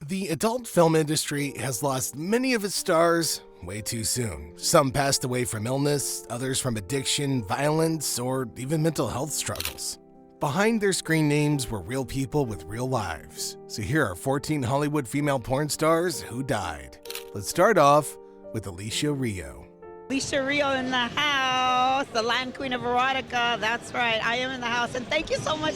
The adult film industry has lost many of its stars way too soon. Some passed away from illness, others from addiction, violence, or even mental health struggles. Behind their screen names were real people with real lives. So here are 14 Hollywood female porn stars who died. Let's start off with Alicia Rio. Alicia Rio in the house, the Latin Queen of Erotica. That's right, I am in the house. And thank you so much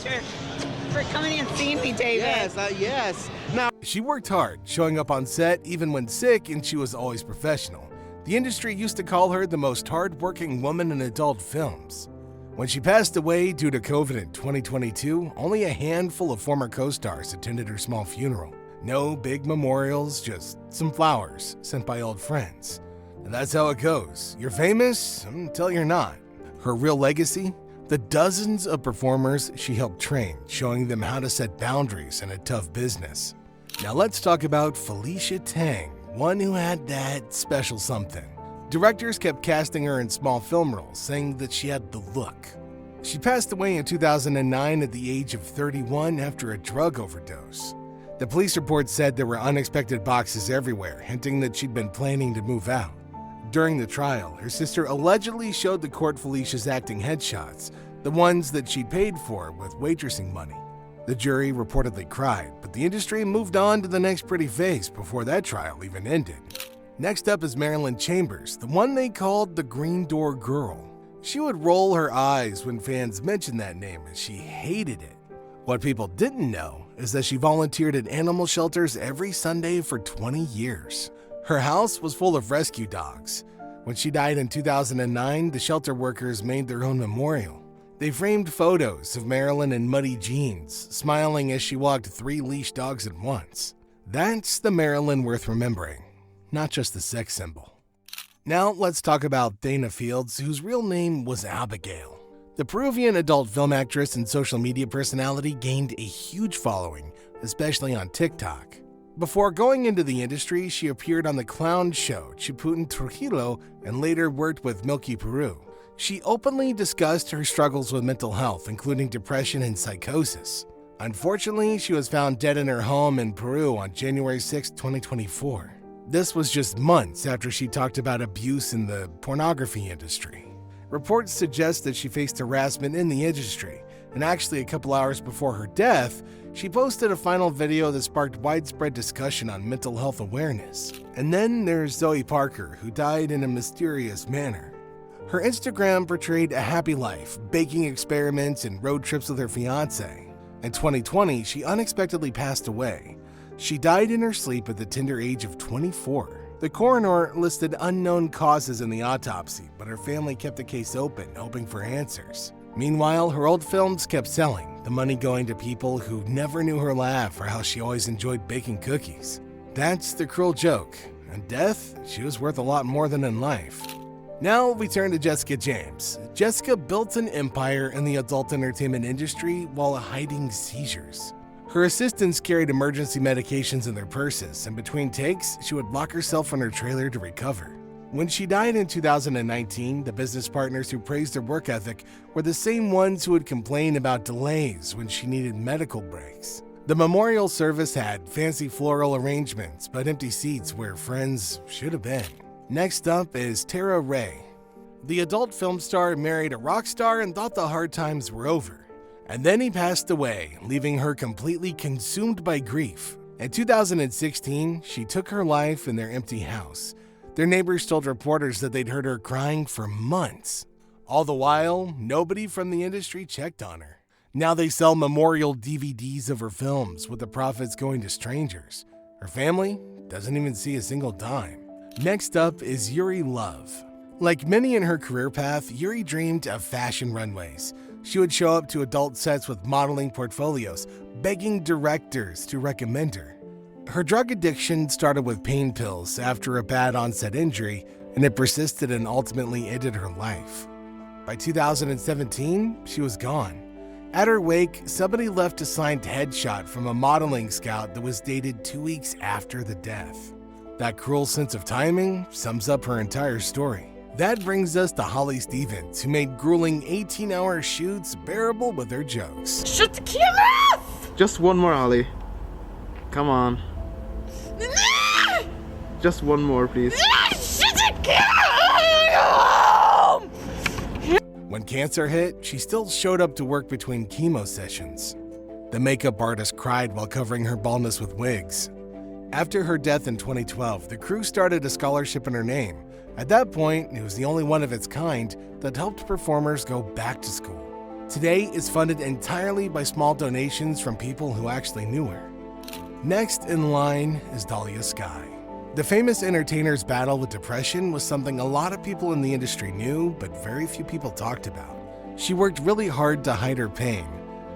for coming and seeing me, David. Yes. Now, She worked hard, showing up on set even when sick, and she was always professional. The industry used to call her the most hard-working woman in adult films. When she passed away due to COVID in 2022, only a handful of former co-stars attended her small funeral. No big memorials, just some flowers sent by old friends. And that's how it goes. You're famous until you're not. Her real legacy? The dozens of performers she helped train, showing them how to set boundaries in a tough business. Now let's talk about Felicia Tang, one who had that special something. Directors kept casting her in small film roles, saying that she had the look. She passed away in 2009 at the age of 31 after a drug overdose. The police report said there were unexpected boxes everywhere, hinting that she'd been planning to move out. During the trial, her sister allegedly showed the court Felicia's acting headshots, the ones that she'd paid for with waitressing money. The jury reportedly cried, but the industry moved on to the next pretty face before that trial even ended. Next up is Marilyn Chambers, the one they called the Green Door Girl. She would roll her eyes when fans mentioned that name, and she hated it. What people didn't know is that she volunteered at animal shelters every Sunday for 20 years. Her house was full of rescue dogs. When she died in 2009, the shelter workers made their own memorial. They framed photos of Marilyn in muddy jeans, smiling as she walked 3 leash dogs at once. That's the Marilyn worth remembering, not just the sex symbol. Now let's talk about Dana Fields, whose real name was Abigail. The Peruvian adult film actress and social media personality gained a huge following, especially on TikTok. Before going into the industry, she appeared on the clown show Chiputin Trujillo and later worked with Milky Peru. She openly discussed her struggles with mental health, including depression and psychosis. Unfortunately, she was found dead in her home in Peru on January 6, 2024. This was just months after she talked about abuse in the pornography industry. Reports suggest that she faced harassment in the industry, and actually a couple hours before her death, she posted a final video that sparked widespread discussion on mental health awareness. And then there's Zoe Parker, who died in a mysterious manner. Her Instagram portrayed a happy life, baking experiments and road trips with her fiancé. In 2020, she unexpectedly passed away. She died in her sleep at the tender age of 24. The coroner listed unknown causes in the autopsy, but her family kept the case open, hoping for answers. Meanwhile, her old films kept selling, the money going to people who never knew her laugh or how she always enjoyed baking cookies. That's the cruel joke. In death, she was worth a lot more than in life. Now we turn to Jessica James. Jessica built an empire in the adult entertainment industry while hiding seizures. Her assistants carried emergency medications in their purses, and between takes, she would lock herself in her trailer to recover. When she died in 2019, the business partners who praised her work ethic were the same ones who would complain about delays when she needed medical breaks. The memorial service had fancy floral arrangements, but empty seats where friends should have been. Next up is Tara Ray. The adult film star married a rock star and thought the hard times were over. And then he passed away, leaving her completely consumed by grief. In 2016, she took her life in their empty house. Their neighbors told reporters that they'd heard her crying for months. All the while, nobody from the industry checked on her. Now they sell memorial DVDs of her films, with the profits going to strangers. Her family doesn't even see a single dime. Next up is Yuri Love. Like many in her career path, Yuri dreamed of fashion runways. She would show up to adult sets with modeling portfolios, begging directors to recommend her. Her drug addiction started with pain pills after a bad onset injury, and it persisted and ultimately ended her life. By 2017, she was gone. At her wake, somebody left a signed headshot from a modeling scout that was dated 2 weeks after the death. That cruel sense of timing sums up her entire story. That brings us to Holly Stevens, who made grueling 18-hour shoots bearable with her jokes. Shut the camera off! just one more, Ollie. Come on. Just one more, please. When cancer hit, she still showed up to work between chemo sessions. The makeup artist cried while covering her baldness with wigs. After her death in 2012, the crew started a scholarship in her name. At that point, it was the only one of its kind that helped performers go back to school. Today, it's funded entirely by small donations from people who actually knew her. Next in line is Dahlia Sky. The famous entertainer's battle with depression was something a lot of people in the industry knew, but very few people talked about. She worked really hard to hide her pain,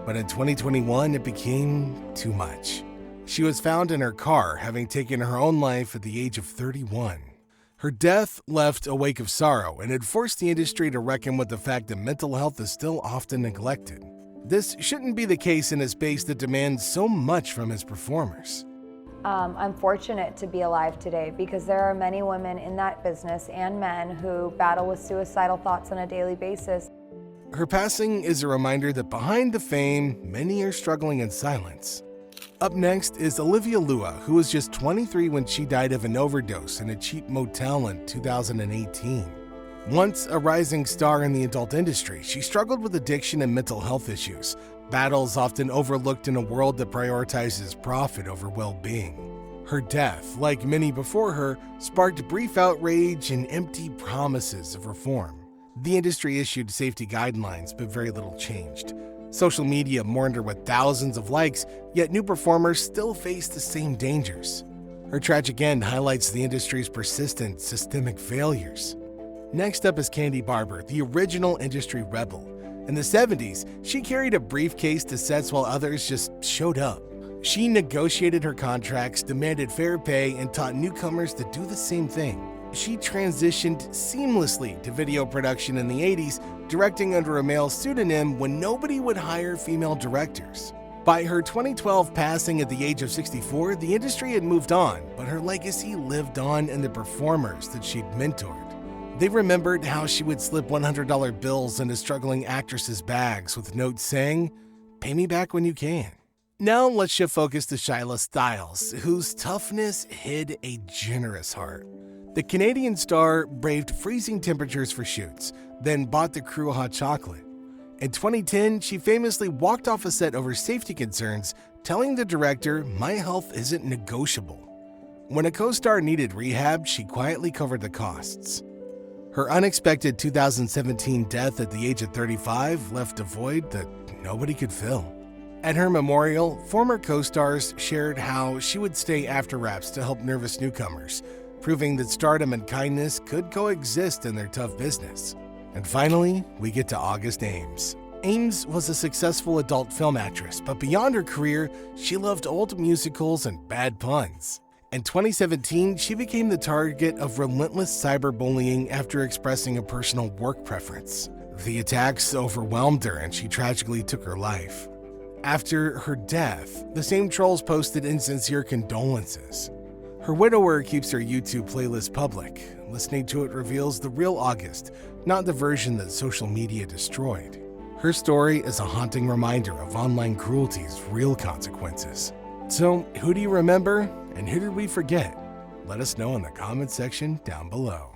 but in 2021, it became too much. She was found in her car, having taken her own life at the age of 31. Her death left a wake of sorrow, and it forced the industry to reckon with the fact that mental health is still often neglected. This shouldn't be the case in a space that demands so much from its performers. I'm fortunate to be alive today because there are many women in that business and men who battle with suicidal thoughts on a daily basis. Her passing is a reminder that behind the fame, many are struggling in silence. Up next is Olivia Lua, who was just 23 when she died of an overdose in a cheap motel in 2018. Once a rising star in the adult industry, she struggled with addiction and mental health issues, battles often overlooked in a world that prioritizes profit over well-being. Her death, like many before her, sparked brief outrage and empty promises of reform. The industry issued safety guidelines, but very little changed. Social media mourned her with thousands of likes, yet new performers still face the same dangers. Her tragic end highlights the industry's persistent systemic failures. Next up is Candy Barber, the original industry rebel. In the 70s, she carried a briefcase to sets while others just showed up. She negotiated her contracts, demanded fair pay, and taught newcomers to do the same thing. She transitioned seamlessly to video production in the 80s, directing under a male pseudonym when nobody would hire female directors. By her 2012 passing at the age of 64, the industry had moved on, but her legacy lived on in the performers that she'd mentored. They remembered how she would slip $100 bills into struggling actresses' bags with notes saying, "Pay me back when you can." Now let's shift focus to Shyla Stiles, whose toughness hid a generous heart. The Canadian star braved freezing temperatures for shoots, then bought the crew hot chocolate. In 2010, she famously walked off a set over safety concerns, telling the director, "My health isn't negotiable." When a co-star needed rehab, she quietly covered the costs. Her unexpected 2017 death at the age of 35 left a void that nobody could fill. At her memorial, former co-stars shared how she would stay after wraps to help nervous newcomers, proving that stardom and kindness could coexist in their tough business. And finally, we get to August Ames. Ames was a successful adult film actress, but beyond her career, she loved old musicals and bad puns. In 2017, she became the target of relentless cyberbullying after expressing a personal work preference. The attacks overwhelmed her and she tragically took her life. After her death, the same trolls posted insincere condolences. Her widower keeps her YouTube playlist public. Listening to it reveals the real August, not the version that social media destroyed. Her story is a haunting reminder of online cruelty's real consequences. So, who do you remember, and who did we forget? Let us know in the comments section down below.